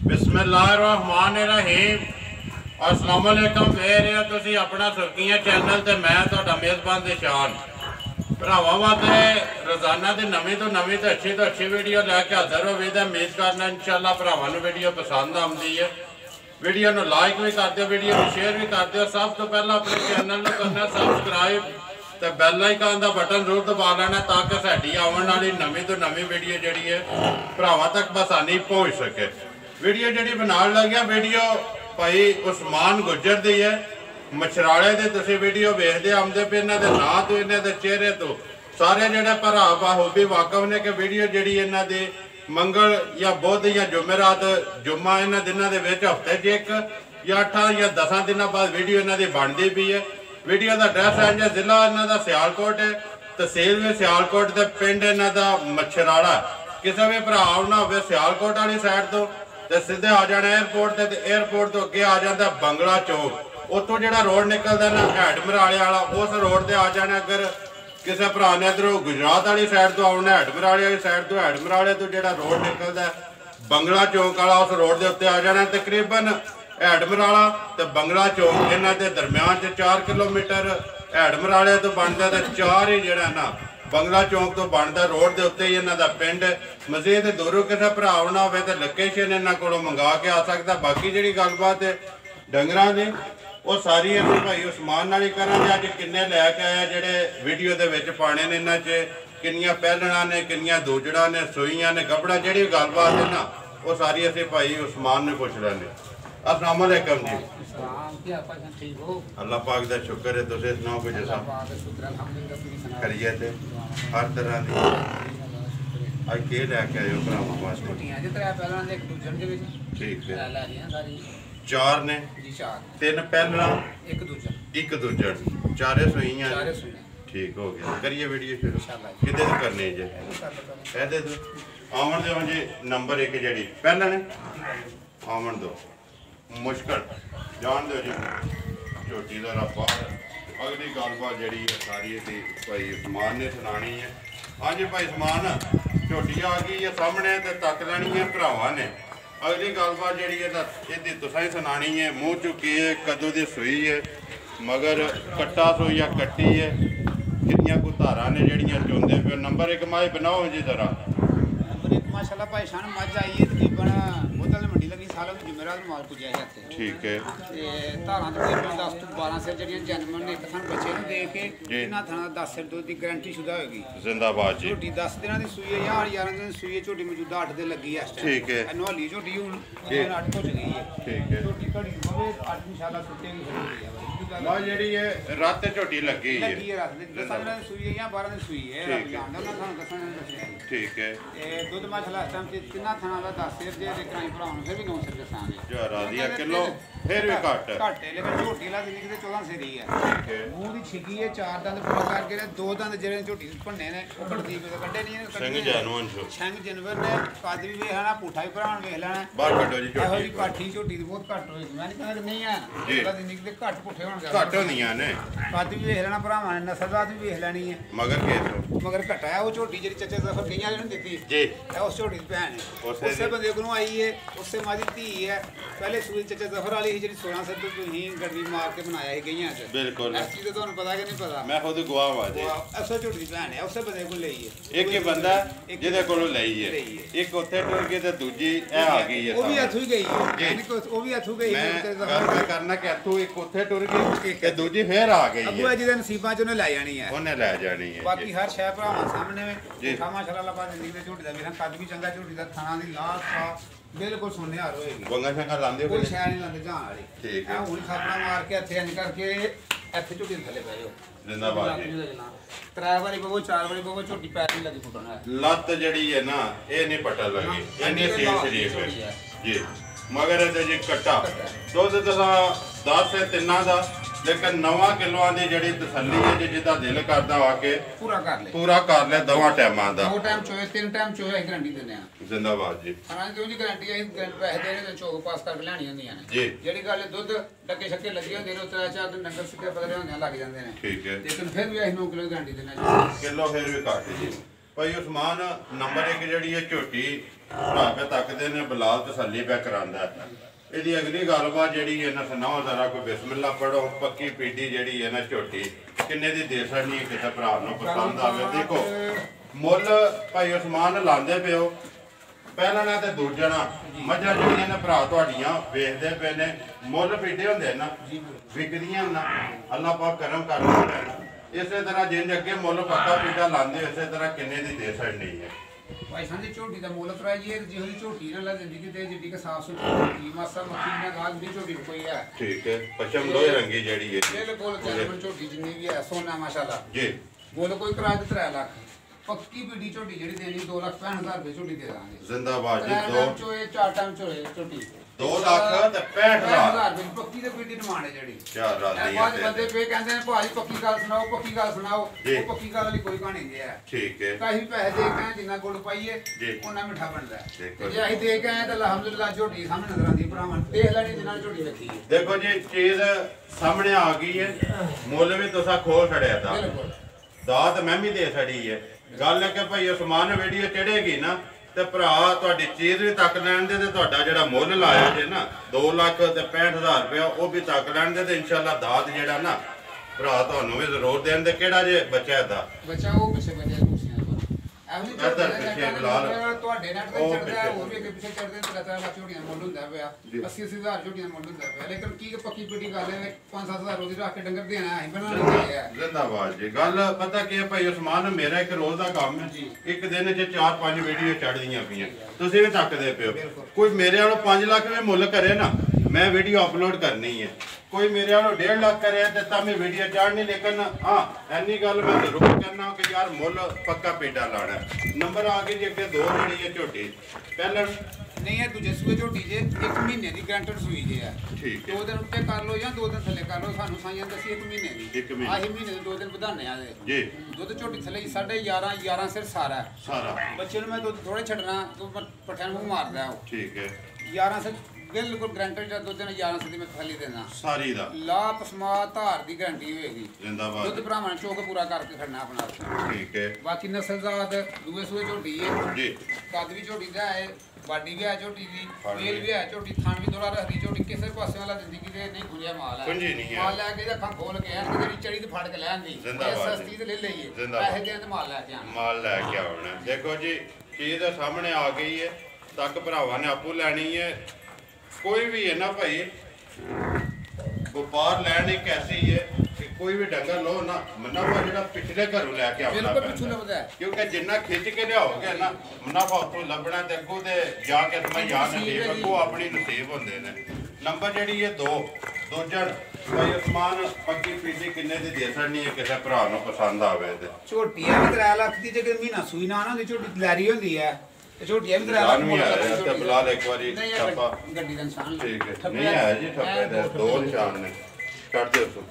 बिस्मिल्लाहिर्रहमानिर्रहीम। अस्सलाम वालेकुम। वेख रहे हो तुसी अपना सुर्खियां चैनल ते मैं तुहाडा मेज़बान दिशान भरावां वास्ते रोज़ाना की नवीं तो अच्छी वीडियो लैके हाज़र हो भी। उम्मीद करना इंशाअल्लाह भरावां नूं वीडियो पसंद आउंदी है। वीडियो नूं लाइक भी कर दिओ, वीडियो नूं शेयर भी कर दिओ। सब तो पहला अपने चैनल नूं करना सबसक्राइब तो बैल आइकन का बटन जरूर दबा लेना ताकि साडी आने वाली नवीं तो नवीं वीडियो जिहड़ी है भरावां तक आसानी पहुँच सके। वीडियो जिहड़ी बनाउण लग्या वीडियो भाई उस्मान गुज्जर दी है। मछराले दे तुसीं वीडियो वेखदे आउंदे पे। इन्हां दे नां तो इन्हां दे चेहरे तो सारे जिहड़े भरा बाखूबी वाकफ ने कि वीडियो जिहड़ी इन्हां दी मंगल या बुध या जुमेरात जुम्मा इन्हां दिनां दे विच हफ्ते च एक या 8 या 10 दिनों बाद वीडियो इन्हां दी बनदी पई है। वीडियो का एड्रैस है जिला इन्हां दा सियालकोट है, तहसील भी सियालकोट ते पिंड इन्हां दा मछराला। किसी भी भरा आउणा होवे सियालकोट वाली साइड तो सीधे आ जाना एयरपोर्ट ते एयरपोर्ट तो अगे आ जाता बंगला चौक। उतों जो रोड निकलता ना हैड मराले वाला उस रोड से आ जाना। अगर किसी भरा ने इधरों गुजरात वाली साइड तो आना हैड मराले वाली साइड तो हैड मराले तो जो रोड निकलता बंगला चौक वाला उस रोड के उत्ते आ जाना। तकरीबन हैड मराला तो बंगला चौक इन्हों के दरम्यान 4 किलोमीटर हैड मराले तो बनता तो 4 ही जरा ना बंगला चौक तो बनता रोड के उत्ते ही इन्हों का पिंड। मजीद दूरों किसी भरा आना हो तो लोकेशन इन्हों को मंगा के आ सकता। बाकी जी गलबात है डंगर की वो सारी अभी भाई उस्मान नाल ही करा। अज किन्ने लैके आया जेडे वीडियो के पाने ने इन्हों किनिया पहलना ने किनिया दूजड़ा ने सूइयां ने गबड़ा जी गलबात है ना वो सारी असी भाई उस्मान ने पुछ लेंगे। अस्सलाम वालेकुम जी। अल्लाह पाक दा शुक्र है। तुसीं सुनाओ कुछ करिए ते हर तरह की अज के लैके आए हो भरावां वास्ते? ठीक है 4 ने 3 पहलना एक दूजड़ चारे सूइयां। ठीक हो गया। करिए वीडियो शुरू किदे तो करनी जे कहदे तो आवन दो जी। नंबर 1 जी पहलने आवन दो मुश्किल जान दो जी झोटी का रब्बा। अगली गलबात जी सारी भाई उस्मान ने सुनानी है। हाँ जी भाई उस्मान झोटी आ गई है सामने तो तक लैनी है भरावां ने। अगली गलबात जी ये तुसां ही सुनानी है। मूँह चुकी है कदों की सूई है मगर कट्टा सूई या कट्टी है कितनिया को धारा ने जड़ियाँ चुनते पे। नंबर 1 माई बनाओ जी जरा। नंबर 1 माशाल्लाह भाई शान मज आई है तकरीबन बोतल मंडी लगी सालों की जुमेरात माल पुजा है। ठीक है धारा तकरीबन 10 तो 12 सिर जड़ियाँ जन्मन ने एक थान बच्चे ने दे के इन्हां थाना 10 सिर दूध की गारंटी शुदा होगी। जिंदाबाद जी। झोटी 10 दिन की सूई है या 11 दिन सूई है। झोटी मौजूदा 8 दिन लगी है। ठीक है नवाली झोटी हूँ 8 हो चुकी है। ठीक है झोटी घड़ी होवे 8 इंशाल्लाह सुतेगी खड़ी है भाई जी ये रात झोटी लगी है। लगी है रात 10 दिन सूई है या 12 दिन सूई है। ठीक है दूध माशाल्लाह इस टाइम कितना थाना का 10 सिर जे कराई भराउन फिर भी 9 सिर दसां है। जरा दिया किलो फिर भी घट है लेकिन झोटी ला दिन की 14 सिर ही है। मूंह दी छिकी है 4 दंद पूरा करके 2 दंद जेरे झोटी भन्ने ने कटदी पे कड्डे नहीं संग जानवर छो संग जानवर ने कद भी वेखना पुठा भी भराउन वेख लेना बाहर कटो जी झोटी। एहो जी काठी झोटी दी बहुत घट होई। मैं नहीं कहना नहीं है अगला दिन की घट पुठे होण घट होंदियां ने कद भी वेख लेना भरावां ने नस्लवाद भी वेख लेनी है। मगर के मगर घटाया वो झोटी जी चचे सफर गईयां ने दी जी उस झोटी दी भैन है उसे बंदे को आई है उससे मादी धी है। पहले सूई चचे सफर वाली जी 16 सिर तो तुसीं गड्डी मार के बनाया है गईयां से। बिल्कुल इस चीज तो पता कि नहीं पता मैं खुद गवाह हाँ जी। ऐसा झोटी दी भैन है उसे बंदे को लई है एक ही बंदा जिहदे कोलों लई है एक उत्थे टुर गई ते दूजी ए आ गई है। वो भी हथू ही गई है यानी कि वो भी हथू गई है। मैं करना कि तू एक उत्थे टुर गई ते दूजी फिर आ गई है। अगुआ जी दे नसीबां च उन्हें लै जानी है उन्हें लै जानी है। बाकी हर शय भरावां सामने में माशाअल्लाह पाक जिंदगी दे झोटी दा मेरा कद भी चंगा झोटी दा थाना दी लाश था बिल्कुल सोने हार होएगी। वंगा शंगा लांदे कोई शय नहीं लांदे जान वाली। ठीक है हुण खापड़ा मार के हथे इंज करके ਇੱਥੇ ਝੋਟੀ ਥੱਲੇ ਪੈ ਜਾਓ। जिंदाबाद जी। 3 ਵਾਰੀ ਬਵੋ 4 ਵਾਰੀ ਬਵੋ ਝੋਟੀ ਪੈਰ ਨਹੀਂ ਲੱਗੀ ਫੁੱਟਣਾ। ਲੱਤ ਜਿਹੜੀ ਹੈ ਨਾ ਇਹ ਨਹੀਂ ਪਟਾ ਲੱਗੀ ਇੰਨੀ ਸੀਲ ਸ਼ਰੀਫ ਹੈ ਜੀ। मगर ये जी कट्टा दुध तो 10 है 3 का लेकिन 9 किलों की जी तसली है जी जिदा दिल करता आके पूरा कर ले 2 टाइम का 2 टाइम चोए 3 टाइम चोए गारंटी देने जिंदाबाद जी। हां जो जी गारंटी है पैसे देने ते चोक पास करके लेनी होंदी ने जी जेडी गल दुध डके छक्के लगे होंदे ने 3-4 दिन डंगर सिक्के पतले होंदे लग जांदे ने। ठीक है लेकिन फिर भी 9 किलो गारंटी देना किलो फिर भी काट जी ਭਾਈ ਉਸਮਾਨ ਨੰਬਰ 1 ਜਿਹੜੀ ਇਹ ਝੋਟੀ ਭਰਾ ਕੇ ਤੱਕਦੇ ਨੇ ਬਲਾਲ ਤਸੱਲੀ ਪੈ ਕਰਾਂਦਾ। ਇਹਦੀ ਅਗਲੀ ਗੱਲਬਾਤ ਜਿਹੜੀ ਹੈ ਨਾ ਸੁਣਾਓ ਜ਼ਰਾ ਕੋਈ ਬਿਸਮਿਲ੍ਲਾ ਪੜੋ। ਪੱਕੀ ਪੀਡੀ ਜਿਹੜੀ ਹੈ ਨਾ ਝੋਟੀ ਕਿੰਨੇ ਦੀ ਦੇ ਸਕਣੀ ਕਿਸੇ ਭਰਾ ਨੂੰ ਪਸੰਦ ਆਵੇ। ਦੇਖੋ ਮੁੱਲ ਭਾਈ ਉਸਮਾਨ ਲਾਉਂਦੇ ਪਿਓ ਪਹਿਲਾਂ ਨਾ ਤੇ ਦੂਜਾ ਨਾ ਮੱਝਾਂ ਜਿਹੜੀਆਂ ਨੇ ਭਰਾ ਤੁਹਾਡੀਆਂ ਵੇਖਦੇ ਪਏ ਨੇ ਮੁੱਲ ਪੀਡੇ ਹੁੰਦੇ ਨਾ ਵਿਕਦੀਆਂ ਨਾ ਅੱਲਾਹ ਪਾਕ ਕਰਮ ਕਰਦਾ। ਇਸੇ ਤਰ੍ਹਾਂ ਜਿੰਜ ਅੱਗੇ ਮੁੱਲ ਪੱਕਾ ਪੀਡਾ ਲਾਉਂਦੇ ਇਸੇ ਤਰ੍ਹਾਂ ਕਿੰਨੇ ਦੀ ਦੇ ਸਕਣੀ ਹੈ। ਭਾਈ ਸਾਡੀ ਝੋਟੀ ਦਾ ਮੁੱਲ ਕਰਾਈਏ ਜਿਹੋ ਜਿਹੀ ਝੋਟੀ ਨਾਲ ਜ਼ਿੰਦਗੀ ਤੇ ਜਿੱਡੀ ਕਿ ਸਾਫ ਸੁਥਰੀ ਮਾਸਾ ਮੱਖੀ ਨਾਲ ਗਾਲ ਦੀ ਝੋਟੀ ਕੋਈ ਹੈ। ਠੀਕ ਹੈ ਪਸ਼ਮ ਲੋਹੇ ਰੰਗੀ ਜਿਹੜੀ ਹੈ ਬਿਲਕੁਲ ਜੈਨੂਇਨ ਝੋਟੀ ਜਿੰਨੀ ਵੀ ਹੈ ਸੋਨਾ ਮਾਸ਼ਾਅੱਲਾ ਜੀ। ਮੁੱਲ ਕੋਈ ਕਰਾ ਦੇ 3 ਲੱਖ ਪੱਕੀ ਪੀੜੀ ਝੋਟੀ ਜਿਹੜੀ ਦੇਣੀ 2,65,000 ਰੁਪਏ ਝੋਟੀ ਦੇ ਦਾਂਗੇ। ਜ਼ਿੰਦਾਬਾਦ ਜੀ। 2 ਚੋਏ 4 ਟਾਈਮ ਚੋਏ ਝੋਟੀ 2,65,000 ਰੁਪਏ ਪੱਕੀ ਤੇ ਪੀੜੀ ਡਿਮਾਂਡ ਹੈ ਜਿਹੜੀ। ਕੀ ਰਾਜ਼ੀ ਬਾਅਦ ਹੈ। ਬੰਦੇ ਪੇ ਕਹਿੰਦੇ ਨੇ ਭਾਜੀ ਪੱਕੀ ਗੱਲ ਸੁਣਾਓ ਪੱਕੀ ਗੱਲ ਸੁਣਾਓ। ਉਹ ਪੱਕੀ ਗੱਲ ਵਾਲੀ ਕੋਈ ਕਹਾਣੀ ਨਹੀਂ ਹੈ। ਠੀਕ ਹੈ ਕਾਹੀ ਪੈਸੇ ਦੇ ਕੇ ਜਿੰਨਾ ਗੁੜ ਪਾਈਏ ਉਹਨਾਂ ਮਿੱਠਾ ਬਣਦਾ ਤੇ ਜੇ ਅਸੀਂ ਦੇ ਕੇ ਆਏ ਤਾਂ ਅਲਹਮਦੁਲਿਲਾ ਝੋਟੀ ਸਾਹਮਣੇ ਨਜ਼ਰ ਆਉਂਦੀ ਭਰਾਵਾਂ ਦੇਖ ਲੈਣੀ ਜਿੰਨਾ ਝੋਟੀ ਵੇਖੀ ਹੈ। ਦੇਖੋ ਜੀ ਚੀਜ਼ ਸਾਹਮਣੇ ਆ ਗਈ ਹੈ ਮੁੱਲ ਵੀ ਤੁਸੀਂ ਖੋਲ ਛੜਿਆ ਦਾ ਦਾਤ ਮੈਂ ਵੀ ਦੇ ਛੜੀ ਹੈ। ਗੱਲ ਹੈ ਕਿ ਭਾਈ ਉਸਮਾਨ ਵੀਡੀਓ ਚੜੇਗੀ ਨਾ ਤੇ ਭਰਾ ਤੁਹਾਡੀ ਚੀਜ਼ ਵੀ ਤੱਕ ਲੈਣ ਦੇ ਤੇ ਤੁਹਾਡਾ ਜਿਹੜਾ ਮੁੱਲ ਲਾਇਆ ਜੇ ਨਾ 2,65,000 ਰੁਪਇਆ ਉਹ ਵੀ ਤੱਕ ਲੈਣ ਦੇ ਤੇ ਇਨਸ਼ਾਅੱਲਾ ਦਾਤ ਜਿਹੜਾ ਨਾ ਭਰਾ ਤੁਹਾਨੂੰ ਵੀ ਜ਼ਰੂਰ ਦੇਣ ਦੇ। ਕਿਹੜਾ ਜੇ ਬੱਚਾ ਦਾ ਬੱਚਾ ਉਹ ਪਿੱਛੇ ਬੱਚਾ ਦੂਸਰੀਆਂ ਤੁਹਾਡੇ ਨਾਲ ਤੇ ਚੜਦਾ ਹੋਰ ਵੀ ਅੱਗੇ ਪਿੱਛੇ ਚੜਦੇ ਤੇ ਰਤਾ ਵਾ ਝੋਟੀਆਂ ਮੁੱਲ ਹੁੰਦਾ ਪਿਆ 80,000 ਝੋਟੀਆਂ ਮੁੱਲ ਹੁੰਦਾ ਪਿਆ। ਲੇਕਿਨ ਕੀ ਪੱਕੀ ਪੀੜੀ ਗੱਲ ਹੈ 5-7,000 ਉਹਦੀ ਰੱਖ ਕੇ ਡੰਗਰ ਦੇਣਾ ਅਸੀਂ ਬਣਾਉਣਾ ਹੈ। ਜ਼ਿੰਦਾਬਾਦ ਜੀ। ਗੱਲ ਪਤਾ ਕੀ ਹੈ ਭਾਈ ਉਸਮਾਨ ਮੇਰਾ ਇੱਕ ਰੋਜ਼ ਦਾ ਕੰਮ ਹੈ ਇੱਕ ਦਿਨ 'ਚ 4-5 ਵੀਡੀਓ ਚੜ੍ਹਦੀਆਂ ਪਈਆਂ ਤੁਸੀਂ ਵੀ ਤੱਕਦੇ ਪਿਓ। ਕੋਈ ਮੇਰੇ ਵੱਲੋਂ 5 ਲੱਖ ਵੀ ਮੁੱਲ ਕਰੇ ਨਾ ਮੈਂ ਵੀਡੀਓ ਅਪਲੋਡ ਕਰਨੀ ਹੈ। ਕੋਈ ਮੇਰੇ ਵੱਲੋਂ 1.5 ਲੱਖ ਕਰੇ ਤੇ ਤਾਂ ਮੈਂ ਵੀਡੀਓ ਚਾੜਨੀ। ਲੇਕਿਨ ਹਾਂ ਇੰਨੀ ਗੱਲ ਮੈਂ ਜ਼ਰੂਰ ਕਰਨਾ ਕਿ ਯਾਰ ਮੁੱਲ ਪੱਕਾ ਪੀਡਾ ਲਾਣਾ। ਨੰਬਰ ਆ ਗਏ ਜੀ ਅੱਗੇ 2 ਜਿਹੜੀ ਹੈ ਝੋਟੀ ਪਹਿਲਾਂ ਨਹੀਂ ਹੈ ਦੂਜੇ ਸੂਏ ਝੋਟੀ ਜੇ 1 ਮਹੀਨੇ ਦੀ ਗਰੰਟਡ ਸੂਈ ਜੇ ਹੈ। ਠੀਕ ਹੈ 2 ਦਿਨ ਉੱਤੇ ਕਰ ਲਓ ਜਾਂ 2 ਦਿਨ ਥੱਲੇ ਕਰ ਲਓ। ਸਾਨੂੰ ਸਾਈਆਂ ਦੱਸੀ 1 ਮਹੀਨੇ ਦੀ ਆਹੀ ਮਹੀਨੇ ਦੇ 2 ਦਿਨ ਵਧਾਣੇ ਆ ਜੀ। ਦੁੱਧ ਝੋਟੀ ਥੱਲੇ 11.5 ਸਿਰ ਸਾਰਾ ਬੱਚੇ ਨੂੰ ਮੈਂ ਦੁੱਧ ਥੋੜੇ ਛੱਡਣਾ ਪੱਠਿਆਂ ਨੂੰ ਮਾਰਦਾ ਉਹ। ਠੀਕ ਹੈ 11 ਸਿਰ ਬਿਲਕੁਲ ਗਰੰਟਡ ਜਾਂ ਦੁੱਧ ਨੇ 11 ਸਿਰ ਦੀ ਮੈਂ ਥੱਲੇ ਦੇਣਾ ਸਾਰੀ ਦਾ ਲਾ ਪਸਮਾ ਧਾਰ ਦੀ ਗਰੰਟੀ ਹੋਏਗੀ। ਜ਼ਿੰਦਾਬਾਦ ਦੁੱਧ ਭਰਾਵਾਂ ਚੋਕ ਪੂਰਾ ਕਰਕੇ ਖੜਨਾ ਆਪਣਾ। ਠੀਕ ਹੈ ਬਾਕੀ ਨਸਲਜ਼ਾਤ ਦੂਏ ਸੂਏ ਝੋਟੀ ਹੈ ਜੀ। ਕੱਦ ਵੀ ਝੋਟੀ ਦਾ ਹੈ ਬਾਡੀ ਵੀ ਹੈ ਝੋਟੀ ਦੀ ਮੇਲ ਵੀ ਹੈ ਝੋਟੀ ਥਣ ਵੀ ਥੋੜਾ ਰੱਖਦੀ ਝੋਟੀ ਕਿਸੇ ਪਾਸੇ ਵਾਲਾ ਜ਼ਿੰਦਗੀ ਦੇ ਨਹੀਂ ਖੁੰਝਿਆ ਮਾਲ ਹੈ। ਮਾਲ ਲੈ ਕੇ ਅੱਖਾਂ ਖੋਲ ਕੇ ਆਣ ਜਿਹੜੀ ਚੜੀ ਤੇ ਫੜ ਕੇ ਲੈ ਆਂਦੀ ਸਸਤੀ ਤੇ ਲੈ ਲਈਏ ਪੈਸੇ ਦੇਣ ਤੇ ਮਾਲ ਲੈ ਕੇ ਆਣਾ ਮਾਲ ਲੈ ਕੇ ਆਉਣਾ। ਦੇਖੋ ਜੀ ਚੀਜ਼ ਦੇ ਸਾਹਮਣੇ ਆ ਗਈ ਹੈ ਤੱਕ ਭਰਾਵਾਂ ਨੇ ਆਪੂ ਲੈਣੀ ਹੈ। ਕੋਈ ਵੀ ਹੈ ਨਾ ਭਾਈ ਵਪਾਰ ਲੈਣ ਇੱਕ ਐਸੀ ਹੈ ਕਿ ਕੋਈ ਵੀ ਡੰਗਰ ਲੋ ਨਾ ਮੁਨਾਫਾ ਜਿਹੜਾ ਪਿਛਲੇ ਘਰੋਂ ਲੈ ਕੇ ਆਉਣਾ ਪੈਂਦਾ ਕਿਉਂਕਿ ਜਿੰਨਾ ਖਿੱਚ ਕੇ ਲਿਆਓਗੇ ਨਾ ਮੁਨਾਫਾ ਉੱਥੋਂ ਲੱਭਣਾ ਤੇ ਅੱਗੋਂ ਤੇ ਜਾ ਕੇ ਸਮਝ ਯਾਦ ਨਸੀਬ ਅੱਗੋਂ ਆਪਣੀ ਨਸੀਬ ਹੁੰਦੇ ਨੇ। ਨੰਬਰ ਜਿਹੜੀ ਹੈ 2 ਦੂਜਣ ਭਾਈ ਉਸਮਾਨ ਪੱਕੀ ਪੀੜੀ ਕਿੰਨੇ ਦੀ ਦੇ ਸਕਣੀ ਹੈ ਕਿਸੇ ਭਰਾ ਨੂੰ ਪਸੰਦ ਆਵੇ ਤੇ ਝੋਟੀ ਹੈ 3 ਲੱਖ ਦੀ ਜੇ ਮਹੀਨਾ ਸੂਈ ਨਾ ਹੁੰਦੀ ਝੋਟੀ ਲੈਰੀ ਹੁੰਦੀ ਹੈ ਝੋਟੀ ਵੀ 3 ਲੱਖ ਮੁੱਲ ਤੇ ਬਲਾਲ ਇੱਕ ਵਾਰੀ ਠੱਪਾ ਗੱਡੀ ਦਾ ਨਿਸ਼ਾਨ ਠੀਕ ਹੈ ਨਹੀਂ ਹੈ ਜੀ ਠੱਪੇ ਦੇ 2 ਨਿਸ਼ਾਨ ਨੇ ਕੱਢ ਦਿਓ ਤੁਸੀਂ।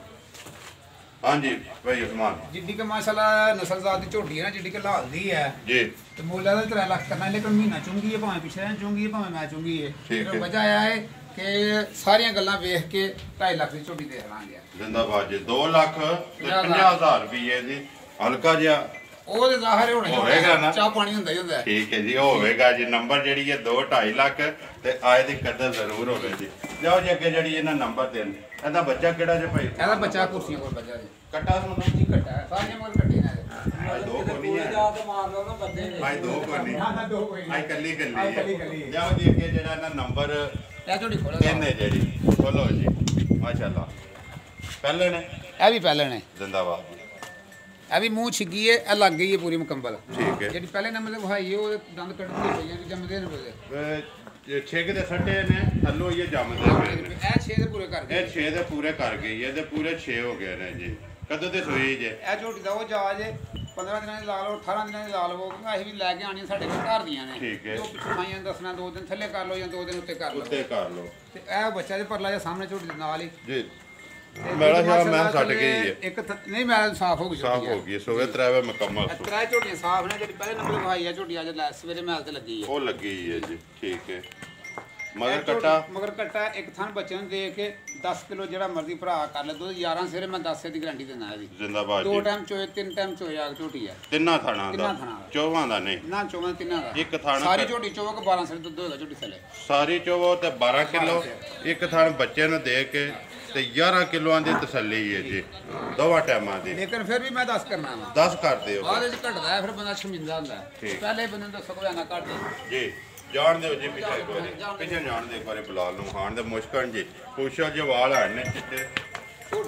ਹਾਂਜੀ ਭਾਈ ਉਸਮਾਨ ਜਿੱਡੀ ਕਿ ਮਾਸ਼ਾਅੱਲਾ ਨਸਲਜ਼ਾਤ ਦੀ ਝੋਟੀ ਹੈ ਨਾ ਜਿੱਡੀ ਕਿ ਲਾਲ ਦੀ ਹੈ ਜੀ ਤੇ ਮੁੱਲ ਦਾ 3 ਲੱਖ ਕਰਨਾ ਲੇਕਿਨ ਮਹੀਨਾ ਚੁੰਗੀ ਹੈ ਭਾਵੇਂ ਪਿਛਲੇ ਚੁੰਗੀ ਹੈ ਭਾਵੇਂ ਮੈਂ ਚੁੰਗੀ ਹੈ। ਵਜ੍ਹਾ ਆਇਆ ਹੈ ਕਿ ਸਾਰੀਆਂ ਗੱਲਾਂ ਵੇਖ ਕੇ 2.5 ਲੱਖ ਦੀ ਝੋਟੀ ਦੇ ਲਾਂਗੇ। ਜ਼ਿੰਦਾਬਾਦ ਜੀ 2,50,000 ਰੁਪਏ ਦੀ ਹਲਕਾ ਜਿਹਾ ਉਹ ਤੇ ਜ਼ਾਹਿਰ ਹੋਵੇਗਾ ਨਾ ਚਾਹ ਪਾਣੀ ਹੁੰਦਾ ਹੀ ਹੁੰਦਾ। ਠੀਕ ਹੈ ਜੀ ਹੋਵੇਗਾ ਜੀ। ਨੰਬਰ ਜਿਹੜੀ ਹੈ 2-2.5 ਲੱਖ ਤੇ ਆਏ ਦੀ ਕਦਰ ਜ਼ਰੂਰ ਹੋਵੇ ਜੀ। ਜਾਓ ਜੀ ਅੱਗੇ ਜਿਹੜੀ ਇਹਨਾਂ ਨੰਬਰ 3 ਇਹਦਾ ਬੱਚਾ ਕਿਹੜਾ ਜੇ ਭਾਈ? ਇਹਦਾ ਬੱਚਾ ਕੁਰਸੀਆਂ ਕੋਲ ਬੱਚਾ ਜੀ ਕੱਟਾ ਸੁਣੋ ਜੀ ਕੱਟਾ ਸਾਰੀਆਂ ਮਗਰ ਕੱਟੇ ਨੇ ਭਾਈ 2 ਕੋਨੀ ਹੈ ਮਾਰ ਲਓ ਨਾ ਬੰਦੇ ਨੇ ਭਾਈ 2 ਕੋਨੀ ਨਾ 2 ਕੋਈ ਭਾਈ ਕੱਲੀ ਹੈ। ਜਾਓ ਜੀ ਅੱਗੇ ਜਿਹੜਾ ਇਹਨਾਂ ਨੰਬਰ ਇਹ ਝੋਟੀ ਖੋਲੋ ਕਿੰਨੇ ਜਿਹੜੀ ਖੋਲੋ ਜੀ ਮਾਸ਼ਾਅੱਲਾ ਪਹਿਲੇ ਨੇ ਇਹ ਵੀ ਪਹਿਲੇ ਨੇ ਜ਼ਿੰਦਾਬਾਦ ਜੀ। ਇਹ ਵੀ ਮੂੰਹ ਛਿੱਗੀ ਹੈ ਇਹ ਲੱਗ ਗਈ ਹੈ ਪੂਰੀ ਮੁਕੰਮਲ। ਠੀਕ ਹੈ ਜਿਹੜੀ ਪਹਿਲੇ ਨੰਬਰ ਤੇ ਵਹਾਈ ਹੈ ਉਹ ਦੰਦ ਕੱਢਦੀ ਪਈਆਂ ਨੇ ਜੰਮਦੇ ਨੇ ਬੋਲੇ ਛੇਕ ਦੇ ਸੱਟੇ ਨੇ ਥੱਲੋਂ ਇਹ ਜੰਮਦੇ ਪਏ ਨੇ। ਇਹ 6 ਦੇ ਪੂਰੇ ਕਰ ਗਏ। ਇਹ 6 ਦੇ ਪੂਰੇ ਕਰ ਗਈ ਹੈ ਤੇ ਪੂਰੇ 6 ਹੋ ਗਏ ਨੇ ਜੀ। ਕਦੋਂ ਤੇ ਸੋਈ ਜੇ? ਇਹ ਝੋਟੀ ਦਾ ਉਹ ਜਾਜ 15 ਦਿਨਾਂ ਦੀ ਲਾ ਲਓ 18 ਦਿਨਾਂ ਦੀ ਲਾ ਲਓ ਕਿਉਂਕਿ ਅਸੀਂ ਵੀ ਲੈ ਕੇ ਆਣੀਆਂ ਸਾਡੇ ਕੋਲ ਘਰ ਦੀਆਂ ਨੇ। ਠੀਕ ਹੈ। ਜੋ ਪਿੱਛੋਂ ਆਈਆਂ ਦੱਸਣਾ 2 ਦਿਨ ਥੱਲੇ ਕਰ ਲਓ ਜਾਂ 2 ਦਿਨ ਉੱਤੇ ਕਰ ਲਓ। ਉੱਤੇ ਕਰ ਲਓ ਤੇ ਇਹ ਬੱਚਾ ਦੇ ਪਰਲਾ ਜਾਂ ਸਾਹਮਣੇ ਝੋਟੀ ਦੇ ਨਾਲ ਹੀ ਜੀ। ਮੇਰਾ ਖਿਆਲ ਮੈਂ ਛੱਡ ਗਈ ਹੈ ਇੱਕ ਨਹੀਂ ਮੈਂ ਸਾਫ਼ ਹੋ ਗਈ ਸਾਫ਼ ਹੋ ਗਈ ਸੋਵੇ ਤਰਾਵੇ ਮੁਕੰਮਲ ਸੋ ਤਰਾ ਝੋਟੀਆਂ ਸਾਫ਼ ਨੇ ਜਿਹੜੀ ਪਹਿਲੇ ਨੰਬਰ ਲਗਾਈ ਹੈ ਝੋਟੀ ਅੱਜ ਸਵੇਰੇ ਮੈਲ ਤੇ ਲੱਗੀ ਹੈ ਉਹ ਲੱਗੀ ਹੈ ਜੀ। ਠੀਕ ਹੈ ਮਗਰ ਕੱਟਾ ਇੱਕ ਥਣ ਬੱਚੇ ਨੂੰ ਦੇ ਕੇ 10 ਕਿਲੋ ਜਿਹੜਾ ਮਰਜ਼ੀ ਭਰਾ ਕਰ ਲੈ ਦੁੱਧ 11 ਸਵੇਰੇ ਮੈਂ 10 ਦੀ ਗਾਰੰਟੀ ਦਿੰਦਾ ਇਹਦੀ ਜ਼ਿੰਦਾਬਾਦ ਦੋ ਟਾਈਮ ਚੋਏ ਤਿੰਨ ਟਾਈਮ ਚੋਇਆ ਝੋਟੀ ਆ ਤਿੰਨਾਂ ਥਾਣਾ ਦਾ ਚੋਵਾਂ ਦਾ ਨਹੀਂ ਨਾ ਚੋਵਾਂ ਤਿੰਨਾਂ ਦਾ ਇੱਕ ਥਾਣਾ ਸਾਰੀ ਝੋਟੀ ਚੋਵਾ ਕੋ 12 ਸਵੇਰੇ ਦੁੱਧ ਹੋਏਗਾ ਝੋਟੀ ਥੱਲੇ ਸਾਰੀ ਚੋਵੋ ਤੇ 12 ਕਿਲੋ ਇੱਕ ਥਾਣ ਬੱਚੇ ਨੂੰ ਦੇ ਕੇ ਤੇ 11 ਕਿਲੋਆਂ ਦੀ ਤਸੱਲੀ ਹੈ ਜੀ ਦੋਵਾਂ ਟਾਈਮਾਂ ਦੀ ਲੇਕਿਨ ਫਿਰ ਵੀ ਮੈਂ 10 ਕਰਨਾ ਵਾ 10 ਕਰਦੇ ਹੋ ਬਾਅਦ ਵਿੱਚ ਘਟਦਾ ਹੈ ਫਿਰ ਬੰਦਾ ਸ਼ਰਮਿੰਦਾ ਹੁੰਦਾ ਹੈ ਪਹਿਲੇ ਬੰਦੇ ਨੂੰ ਦੱਸੋ ਕੋਈ ਨਾ ਘਟ ਦੇ ਜੀ ਜਾਣ ਦਿਓ ਜੀ ਪਿੱਛੇ ਜਾਣ ਦੇ ਇੱਕ ਵਾਰੀ ਬਲਾਲ ਨੂੰ ਖਾਣ ਦੇ ਮੁਸ਼ਕਲ ਜੀ ਖੁਸ਼ਾ ਜੀ ਵਾਲ ਹਨ ਨੇ ਚਿੱਟੇ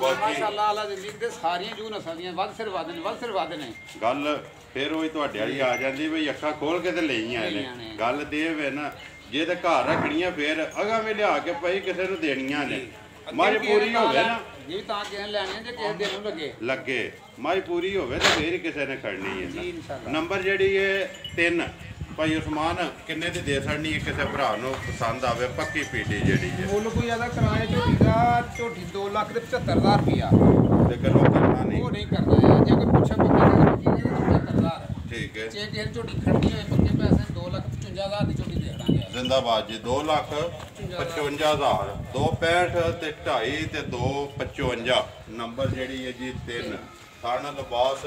ਮਾਸ਼ਾਅੱਲਾ ਅੱਲਾ ਜ਼ਿੰਦਗੀ ਦੇ ਸਾਰੀਆਂ ਜੂ ਨਸਲ ਦੀਆਂ ਵੱਧ ਸਿਰ ਵੱਧ ਨੇ ਗੱਲ ਫਿਰ ਉਹੀ ਤੁਹਾਡੇ ਵਾਲੀ ਆ ਜਾਂਦੀ ਬਈ ਅੱਖਾਂ ਖੋਲ ਕੇ ਤੇ ਲਈਆਂ ਨੇ ਗੱਲ ਤੇ ਇਹ ਵੇ ਨਾ ਜੇ ਤੇ ਘਰ ਰੱਖਣੀਆਂ ਫਿਰ ਅਗਾਂ ਵੀ ਲਿਆ ਕੇ ਪਈ ਕਿਸੇ ਨੂੰ ਦੇਣੀਆਂ ਨੇ ਮਾਈ ਪੂਰੀ ਹੋਵੇ ਨਾ ਜੀ ਤਾਂ ਕਿਸੇ ਲੈਣੇ ਜੇ ਕਿਸੇ ਦਿਨ ਨੂੰ ਲੱਗੇ ਮਾਈ ਪੂਰੀ ਹੋਵੇ ਤਾਂ ਫੇਰ ਕਿਸੇ ਨੇ ਖੜਨੀ ਹੈ ਨੰਬਰ ਜਿਹੜੀ ਹੈ 3 ਭਾਈ ਉਸਮਾਨ ਕਿੰਨੇ ਦੀ ਦੇ ਸਕਣੀ ਕਿਸੇ ਭਰਾ ਨੂੰ ਪਸੰਦ ਆਵੇ ਪੱਕੀ ਪੀਟੀ ਜਿਹੜੀ ਹੈ ਮੁੱਲ ਕੋਈ ਜ਼ਿਆਦਾ ਕਿਰਾਏ ਝੋਟੀ ਦਾ ਝੋਟੀ 2,75,000 ਰੁਪਇਆ ਲੇਕਿਨ ਉਹ ਕਰਨਾ ਨਹੀਂ ਉਹ ਨਹੀਂ ਕਰਨਾ ਹੈ ਜੇ ਕੋਈ ਪੁੱਛੇ ਪੱਕੀ ਤਾਂ 75,000 ਠੀਕ ਹੈ ਜੇ ਕਿਸੇ ਝੋਟੀ ਖੜਨੀ ਹੋਏ ਪੱਕੇ ਪੈਸੇ 2,55,000 ਦੀ ਝੋਟੀ ਦੇ ਦਾਂਗੇ ਜ਼ਿੰਦਾਬਾਦ ਜੀ 2,55,000 265 ਤੇ 2.5 ਤੇ 255 ਨੰਬਰ ਜਿਹੜੀ ਹੈ ਜੀ 3 ਥਾਣਾ ਲਿਬਾਸ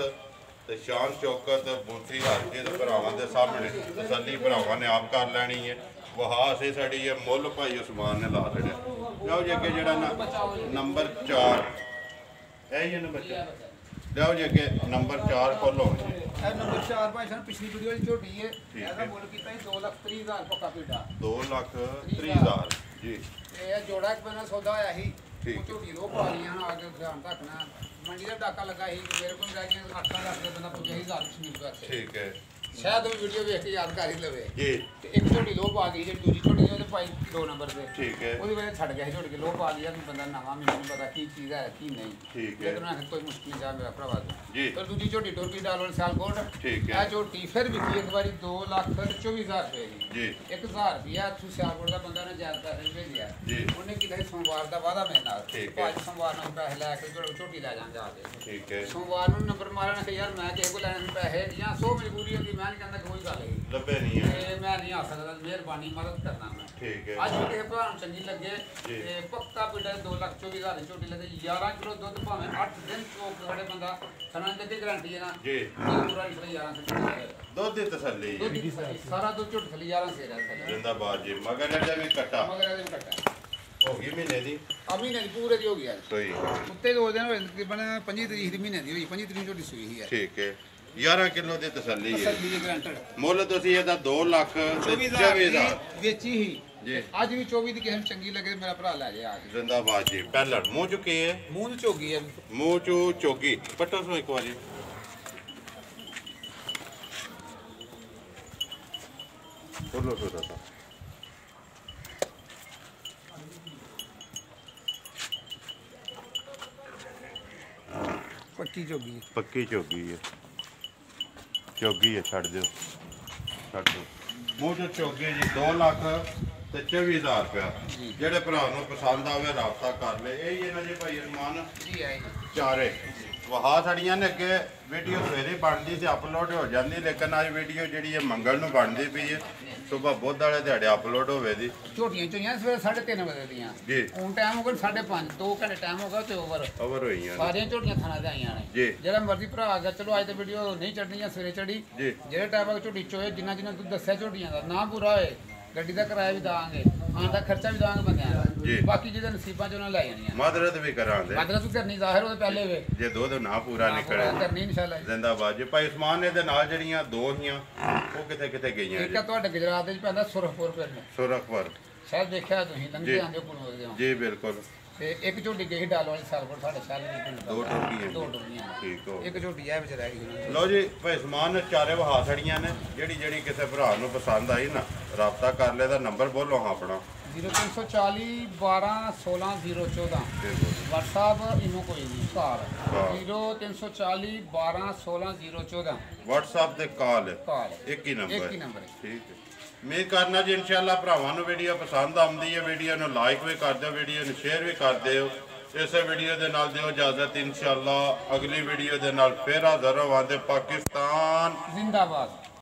ਤੇ ਸ਼ਾਨ ਚੌਕਤ ਬੂਥੀ ਹਰਕੇ ਦੇ ਭਰਾਵਾਂ ਦੇ ਸਾਹਮਣੇ ਤਸੱਲੀ ਭਰਾਵਾਂ ਨੇ ਆਪ ਕਰ ਲੈਣੀ ਹੈ ਵਹਾ ਸੇ ਸਾਡੀ ਇਹ ਮੁੱਲ ਭਾਈ ਉਸਮਾਨ ਨੇ ਲਾ ਲੈਣਾ ਲਓ ਜੀ ਅੱਗੇ ਜਿਹੜਾ ਨਾ ਨੰਬਰ 4 ਇਹ ਹੀ ਨੰਬਰ 4 ਲਓ ਜੀ ਅੱਗੇ ਨੰਬਰ 4 ਖੋਲੋ ਇਹ ਨੰਬਰ 4 ਭਾਈ ਸਾਨੂੰ ਪਿਛਲੀ ਵੀਡੀਓ ਵਿੱਚ ਝੋਟੀ ਹੈ ਇਹਦਾ ਮੁੱਲ ਕੀਤਾ ਸੀ 2,30,000 ਪੱਕਾ ਪੀਟਾ 2,30,000 ਜੀ ਇਹ ਜੋੜਾ ਇੱਕ ਬੰਦਾ ਸੌਦਾ ਹੋਇਆ ਸੀ ਝੋਟੀ ਲੋ ਪਾ ਲਈਆਂ ਆ ਕੇ ਧਿਆਨ ਰੱਖਣਾ ਮੰਡੀ ਦਾ ਡਾਕਾ ਲੱਗਾ ਸੀ ਮੇਰੇ ਕੋਲ ਜਾ ਕੇ 8,000 ਦੇ ਬੰਦਾ ਪੁੱਛਿਆ ਸੀ 1000 ਸ਼ਮੀਰ ਕਰਕੇ ਠੀਕ ਹੈ ਸ਼ਾਇਦ ਉਹ ਵੀਡੀਓ ਵੇਖ ਕੇ ਯਾਦ ਕਰ ਹੀ ਲਵੇ ਜੀ ਤੇ ਇੱਕ ਝੋਟੀ ਲੋ ਪਾ ਗਈ ਜਿਹੜੀ ਦੂਜੀ ਝੋਟੀ ਉਹਦੇ ਪਾਈ 2 ਨੰਬਰ ਤੇ ਠੀਕ ਹੈ ਉਹਦੀ ਵਜ੍ਹਾ ਛੱਡ ਗਿਆ ਸੀ ਝੋਟੀ ਲੋ ਪਾ ਲਿਆ ਵੀ ਬੰਦਾ ਨਵਾਂ ਮੈਨੂੰ ਨਹੀਂ ਪਤਾ ਕੀ ਚੀਜ਼ ਹੈ ਕੀ ਨਹੀਂ ਠੀਕ ਹੈ ਲੇਕਿਨ ਕੋਈ ਮੁਸ਼ਕਿਲ ਨਹੀਂ ਜਾ ਮੇਰਾ ਭਰਾਵਾ ਜੀ ਪਰ ਦੂਜੀ ਝੋਟੀ ਟੁਰਕੀ ਡਾਲਰ ਸਿਆਲਕੋਟ ਠੀਕ ਹੈ ਇਹ ਝੋਟੀ ਫਿਰ ਵਿਕੀ ਇੱਕ ਵਾਰੀ 2,24,000 ਰੁਪਏ ਦੀ ਜੀ 1,000 ਰੁਪਇਆ ਤੂੰ ਸਿਆਲਕੋਟ ਦਾ ਬੰਦਾ ਨੇ ਜ਼ਿਆਦਾ ਪੈਸੇ ਭੇਜਿਆ ਜੀ ਉਹਨੇ ਕਿਹਾ ਸੀ ਸੋਮਵਾਰ ਦਾ ਵਾਅਦਾ ਮੇਰੇ ਨਾਲ ਠੀਕ ਹੈ ਅੱਜ ਸੋਮਵਾਰ ਨੂੰ ਪੈਸੇ ਲੈ ਕੇ ਝੋਟੀ ਲੈ ਜਾਂ ਜਾ ਕੇ ਠੀਕ ਹੈ ਸੋਮਵਾਰ ਨੂੰ ਨੰਬਰ ਮਾਰਨਾ ਕਿ ਯਾਰ ਮੈਂ ਕਿਸੇ ਕੋਲ ਲੈਣੇ ਪੈਸੇ ਜਾਂ ਸੋ ਮਜਬੂਰੀ ਹੁੰਦੀ ਮੈਂ ਨਹੀਂ ਕਹਿੰਦਾ ਕੋਈ ਗੱਲ ਨਹੀਂ ਲੱਭੇ ਨਹੀਂ ਹੈ ਤੇ ਮੈਂ ਨਹੀਂ ਆ ਸਕਦਾ ਮਿਹਰਬਾਨੀ ਮਦਦ ਕਰਨਾ ਮੈਂ ਠੀਕ ਹੈ ਅੱਜ ਵੀ ਕਿਸੇ ਭਰਾ ਨੂੰ ਚੰਗੀ ਲੱਗੇ ਤੇ ਪੱਕਾ ਪਿੰਡਾ 2,24,000 ਦੀ ਝੋਟੀ ਲੱਗੇ 11 ਕਿਲੋ ਦੁੱਧ ਭਾਵੇਂ 8 ਦਿਨ ਚੋਕ ਸਾਡੇ ਬੰਦਾ ਸਾਨੂੰ ਤੇ ਗਾਰੰਟੀ ਹੈ ਨਾ ਜੀ ਪੂਰਾ ਨਹੀਂ 11 ਕਿਲੋ ਦੁੱਧ ਦੀ ਤਸੱਲੀ ਸਾਰਾ ਦੁੱਧ ਝੋਟ ਥਲੀ 11 ਸੇਰਾ ਜ਼ਿੰਦਾਬਾਦ ਜੀ ਮਗਰ ਇਹਦਾ ਵੀ ਕੱਟਾ ਮਗਰ ਇਹਦੇ ਵੀ ਕੱਟਾ ਹੋ ਗਈ ਮਹੀਨੇ ਦੀ ਆ ਮਹੀਨੇ ਦੀ ਪੂਰੇ ਦੀ ਹੋ ਗਈ ਅੱਜ ਸਹੀ ਉੱਤੇ 2 ਦਿਨ ਹੋਏ ਤਕਰੀਬਨ 25 ਤਰੀਕ ਦੀ ਮਹੀਨੇ ਦੀ ਹੋਈ 25 ਤਰੀਕ ਝੋਟੀ ਸੂਈ ਹੀ ਹੈ ਠੀਕ ਹੈ 11 ਕਿਲੋ ਦੀ ਤਸੱਲੀ ਹੈ ਤਸੱਲੀ ਦੀ ਗਾਰੰਟੀ ਮੁੱਲ ਤੁਸੀਂ ਇਹਦਾ 2,24,000 ਵੇਚੀ ਹੀ ਜੀ ਅੱਜ ਵੀ 24 ਦੀ ਕਿਸੇ ਨੂੰ ਚੰਗੀ ਲੱਗੇ ਮੇਰਾ ਭਰਾ ਲੈ ਜਾ ਆ ਕੇ ਜ਼ਿੰਦਾਬਾਦ ਜੀ ਪਹਿਲੜ ਮੂੰਹ ਚੁੱਕੀ ਹੈ ਮੂੰਹ ਝੋਗੀ ਹੈ ਮੂੰਹ ਚੂ ਚੋਗੀ ਪੱਟੋ ਸੋ ਇੱਕ ਵਾਰੀ ਬੋਲੋ ਸੋ ਦਾ ਪੱਕੀ ਝੋਗੀ ਪੱਕੀ ਚੋਗੀ ਹੈ ਚੋਗੀ ਹੈ ਛੱਡ ਦਿਓ ਮੂੰਹ ਚੋਂ ਚੋਗੇ ਜੀ 2,24,000 ਰੁਪਇਆ ਜਿਹੜੇ ਭਰਾ ਨੂੰ ਪਸੰਦ ਆਵੇ ਰਾਬਤਾ ਕਰ ਲੈ ਇਹ ਹੀ ਇਹਨਾਂ ਦੇ ਭਾਈ ਅਰਮਾਨ ਜੀ ਆਏ ਚਾਰੇ ਵਹਾ ਸਾਡੀਆਂ ਨੇ ਅੱਗੇ ਵੀਡੀਓ ਸਵੇਰੇ ਬਣਦੀ ਸੀ ਅਪਲੋਡ ਹੋ ਜਾਂਦੀ ਲੇਕਿਨ ਅੱਜ ਵੀਡੀਓ ਜਿਹੜੀ ਹੈ ਮੰਗਲ ਨੂੰ ਬਣਦੀ ਪਈ ਹੈ ਸਵੇਰ ਬੁੱਧ ਵਾਲੇ ਦਿਹਾੜੇ ਅਪਲੋਡ ਹੋਵੇ ਦੀ ਝੋਟੀਆਂ ਚੋਈਆਂ ਸਵੇਰੇ 3:30 ਵਜੇ ਦੀਆਂ ਜੀ ਹੁਣ ਟਾਈਮ ਹੋ ਗਿਆ 5:30 2 ਘੰਟੇ ਟਾਈਮ ਹੋ ਗਿਆ ਤੇ ਓਵਰ ਹੋਈਆਂ ਸਾਰੀਆਂ ਝੋਟੀਆਂ ਥਾਣਾ ਤੇ ਆਈਆਂ ਨੇ ਜੀ ਜਿਹੜਾ ਮਰਜ਼ੀ ਭਰਾ ਆ ਗਿਆ ਚਲੋ ਅੱਜ ਤੇ ਵੀਡੀਓ ਨਹੀਂ ਚੜਨੀ ਜਾਂ ਸਵੇਰੇ ਚੜੀ ਜਿਹੜੇ ਟਾਈਮ ਆ ਝੋਟੀ ਚੋਏ ਜਿੰਨਾ ਤੂੰ ਦੱਸਿਆ ਝੋਟੀਆਂ ਦਾ ਨਾ ਪੂਰਾ ਹੋਏ ਗੱਡੀ ਦਾ ਕਿਰਾਇਆ ਵੀ ਦਾਂਗੇ ਆਉਣ ਦਾ ਖਰਚਾ ਵੀ ਦਾਂਗੇ ਬੰਦਿਆਂ ਦਾ ਬਾਕੀ ਜਿਹਦੇ ਨਸੀਬਾਂ ਚ ਉਹਨਾਂ ਲੈ ਜਾਣੀਆਂ ਮਦਦ ਵੀ ਕਰਾਂਗੇ ਮਦਦ ਕਰਨੀ ਜ਼ਾਹਿਰ ਉਹਦੇ ਪਹਿਲੇ ਵੇ ਜੇ ਦੁੱਧ ਨਾ ਪੂਰਾ ਨਿਕਲੇ ਕਰਨੀ ਇਨਸ਼ਾਅੱਲਾ ਜ਼ਿੰਦਾਬਾਦ ਜੀ ਭਾਈ ਉਸਮਾਨ ਨੇ ਦੇ ਨਾਲ ਜਿਹੜੀਆਂ ਦੋ ਹੀਆਂ ਉਹ ਕਿੱਥੇ ਗਈਆਂ ਇੱਕ ਤੁਹਾਡੇ ਗੁਜਰਾਤ ਦੇ ਵਿੱਚ ਪੈਂਦਾ ਸੁਰਖਪੁਰ ਪਿੰਡ ਸੁਰਖਪੁਰ ਸ਼ਾਇਦ ਦੇਖਿਆ ਤੁਸੀਂ ਲੰਘਦੇ ਆਂਦੇ ਕੋਲੋਂ ਦੇ ਜੀ ਬਿਲਕੁਲ ਤੇ ਇੱਕ ਝੋਟੀ ਗਈ ਡਾਲ ਵਾਲੀ ਸਾਲਪੁਰ ਸਾਡੇ ਸ਼ਹਿਰ ਦੇ ਪਿੰਡ ਦੋ ਟੋਕੀਆਂ ਠੀਕ ਹੋ ਇੱਕ ਝੋਟੀ ਐ ਵਿੱਚ ਰਹਿ ਗਈ ਲਓ ਜੀ ਭਾਈ ਉਸਮਾਨ ਚਾਰੇ ਵਹਾ ਛੜੀਆਂ ਨੇ ਜਿਹੜੀ ਕਿਸੇ ਭਰਾ ਨੂੰ ਪਸੰਦ ਆਈ ਨਾ ਰਾਬਤਾ ਕਰ ਲੈ ਦਾ ਨੰਬਰ ਬੋਲੋ ਹਾਂ ਆਪਣਾ 0340 12 16 014 WhatsApp ਇਹਨੂੰ ਕੋਈ ਨਹੀਂ ਘਰ 0340 12 16 014 WhatsApp ਤੇ ਕਾਲ ਇੱਕ ਹੀ ਨੰਬਰ ਠੀਕ ਹੈ ਉਮੀਦ ਕਰਨਾ ਜੀ ਇਨਸ਼ਾਅੱਲਾ ਭਰਾਵਾਂ ਨੂੰ ਵੀਡੀਓ ਪਸੰਦ ਆਉਂਦੀ ਹੈ ਵੀਡੀਓ ਨੂੰ ਲਾਈਕ ਵੀ ਕਰ ਦਿਓ ਵੀਡੀਓ ਨੂੰ ਸ਼ੇਅਰ ਵੀ ਕਰ ਦਿਓ ਇਸੇ ਵੀਡੀਓ ਦੇ ਨਾਲ ਦਿਓ ਇਜਾਜ਼ਤ ਇਨਸ਼ਾਅੱਲਾ ਅਗਲੀ ਵੀਡੀਓ ਦੇ ਨਾਲ ਫੇਰ ਹਾਜ਼ਰ ਹੋਵਾਂਗੇ ਪਾਕਿਸਤਾਨ ਜ਼ਿੰਦਾਬਾਦ।